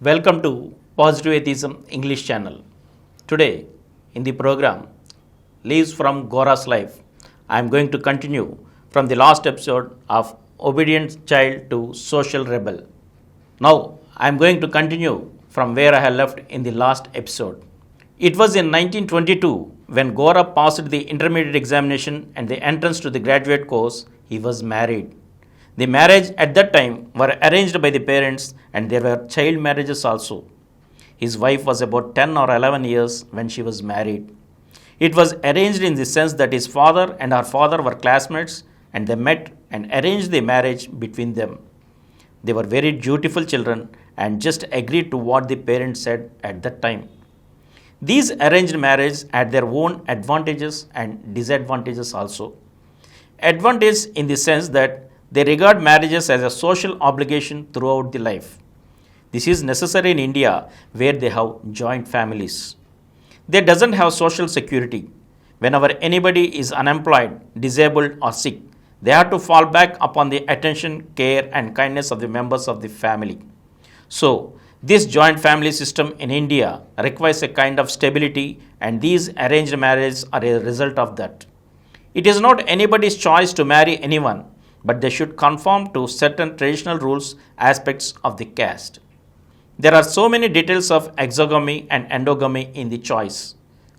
Welcome to Positive Atheism English channel. Today in the program Leaves from Gora's Life, I am going to continue from the last episode of Obedient Child to Social Rebel. Now I am going to continue from where I had left in the last episode. It was in 1922 when Gora passed the intermediate examination and the entrance to the graduate course, he was married. The marriage at that time were arranged by the parents and there were child marriages also. His wife was about 10 or 11 years when she was married. It was arranged in the sense that his father and her father were classmates and they met and arranged the marriage between them. They were very dutiful children and just agreed to what the parents said at that time. These arranged marriages had their own advantages and disadvantages also. Advantage in the sense that they regard marriages as a social obligation throughout the life. This is necessary in India where they have joint families. They doesn't have social security. Whenever anybody is unemployed, disabled or sick, they have to fall back upon the attention, care and kindness of the members of the family. So, this joint family system in India requires a kind of stability and these arranged marriages are a result of that. It is not anybody's choice to marry anyone, but they should conform to certain traditional rules aspects of the caste. There are so many details of exogamy and endogamy in the choice.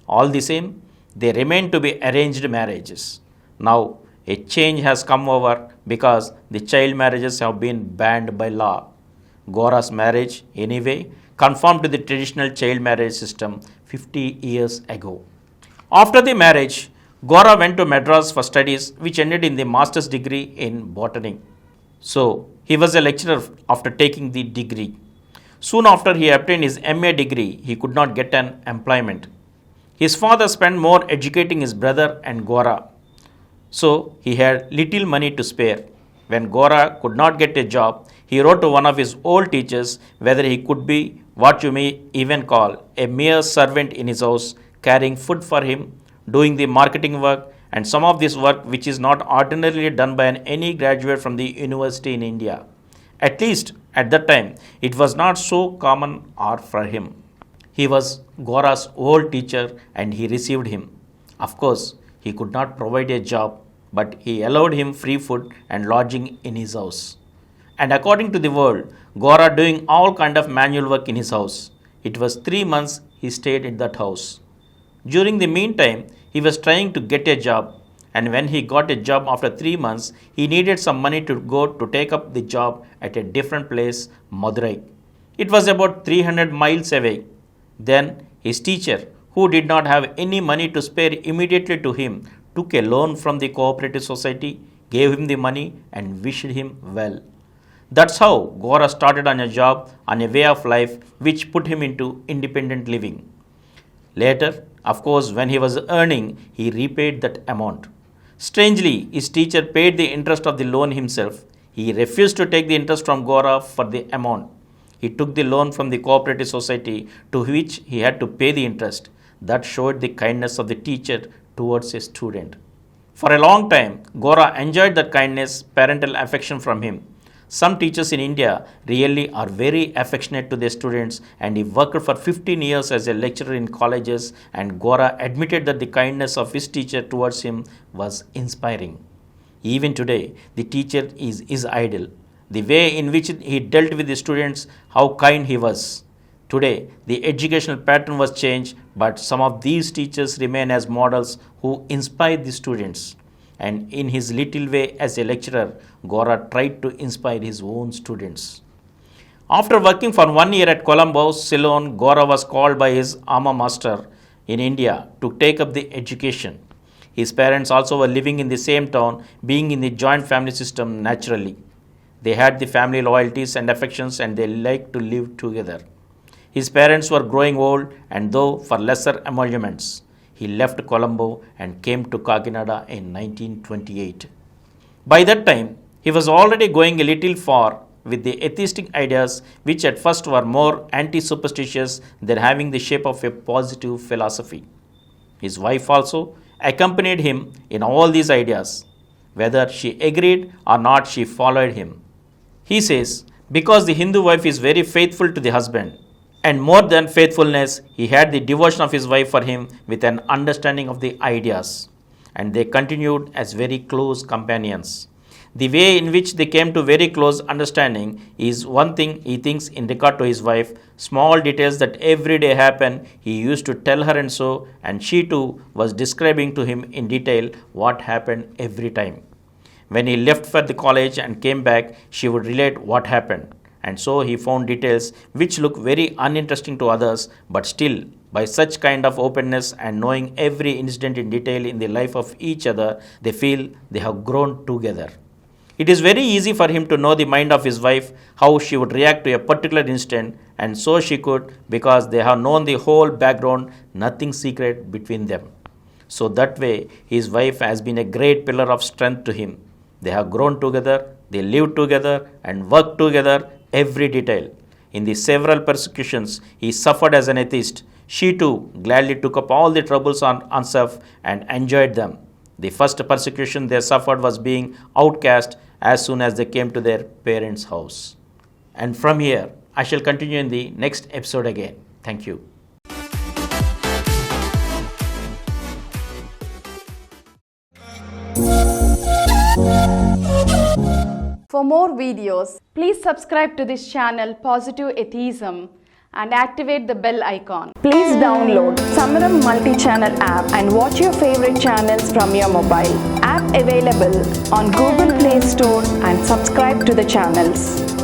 All the same, they remain to be arranged marriages. Now, a change has come over because the child marriages have been banned by law. Gora's marriage, anyway, conformed to the traditional child marriage system 50 years ago. After the marriage, Gora went to Madras for studies which ended in the master's degree in botany. So, he was a lecturer after taking the degree. Soon after he obtained his MA degree, he could not get an employment. His father spent more educating his brother and Gora. So, he had little money to spare. When Gora could not get a job, he wrote to one of his old teachers whether he could be what you may even call a mere servant in his house, carrying food for him, doing the marketing work and some of this work which is not ordinarily done by any graduate from the university in India. At least at that time, it was not so common or for him. He was Gora's old teacher and he received him. Of course, he could not provide a job, but he allowed him free food and lodging in his house. And according to the world, Gora doing all kind of manual work in his house. It was 3 months he stayed in that house. During the meantime, he was trying to get a job, and when he got a job after 3 months, he needed some money to go to take up the job at a different place, Madurai. It was about 300 miles away. Then his teacher, who did not have any money to spare immediately to him, took a loan from the cooperative society, gave him the money and wished him well. That's how Gora started on a job, on a way of life which put him into independent living. Later, of course, when he was earning, he repaid that amount. Strangely, his teacher paid the interest of the loan himself. He refused to take the interest from Gora for the amount. He took the loan from the cooperative society to which he had to pay the interest. That showed the kindness of the teacher towards a student. For a long time, Gora enjoyed that kindness, parental affection from him. Some teachers in India really are very affectionate to their students and he worked for 15 years as a lecturer in colleges and Gora admitted that the kindness of his teacher towards him was inspiring. Even today, the teacher is his idol. The way in which he dealt with the students, how kind he was. Today, the educational pattern was changed, but some of these teachers remain as models who inspire the students. And in his little way as a lecturer, Gora tried to inspire his own students. After working for 1 year at Colombo, Ceylon, Gora was called by his alma mater in India to take up the education. His parents also were living in the same town, being in the joint family system naturally. They had the family loyalties and affections and they liked to live together. His parents were growing old and though for lesser emoluments, he left Colombo and came to Kakinada in 1928. By that time, he was already going a little far with the atheistic ideas which at first were more anti-superstitious than having the shape of a positive philosophy. His wife also accompanied him in all these ideas. Whether she agreed or not, she followed him. He says, Because the Hindu wife is very faithful to the husband. And more than faithfulness, he had the devotion of his wife for him with an understanding of the ideas. And they continued as very close companions. The way in which they came to very close understanding is one thing he thinks in regard to his wife. Small details that every day happen, he used to tell her and she too was describing to him in detail what happened every time. When he left for the college and came back, she would relate what happened. And so he found details which look very uninteresting to others, but still, by such kind of openness and knowing every incident in detail in the life of each other, they feel they have grown together. It is very easy for him to know the mind of his wife, how she would react to a particular instant, and so she could, because they have known the whole background, nothing secret between them. So that way, his wife has been a great pillar of strength to him. They have grown together, they lived together, and worked together every detail. In the several persecutions he suffered as an atheist, she too gladly took up all the troubles on herself and enjoyed them. The first persecution they suffered was being outcast as soon as they came to their parents' house. And from here, I shall continue in the next episode again. Thank you. For more videos, please subscribe to this channel Positive Atheism and activate the bell icon. Please download Samaram multi-channel app and watch your favorite channels from your mobile. App available on Google Play Store and subscribe to the channels.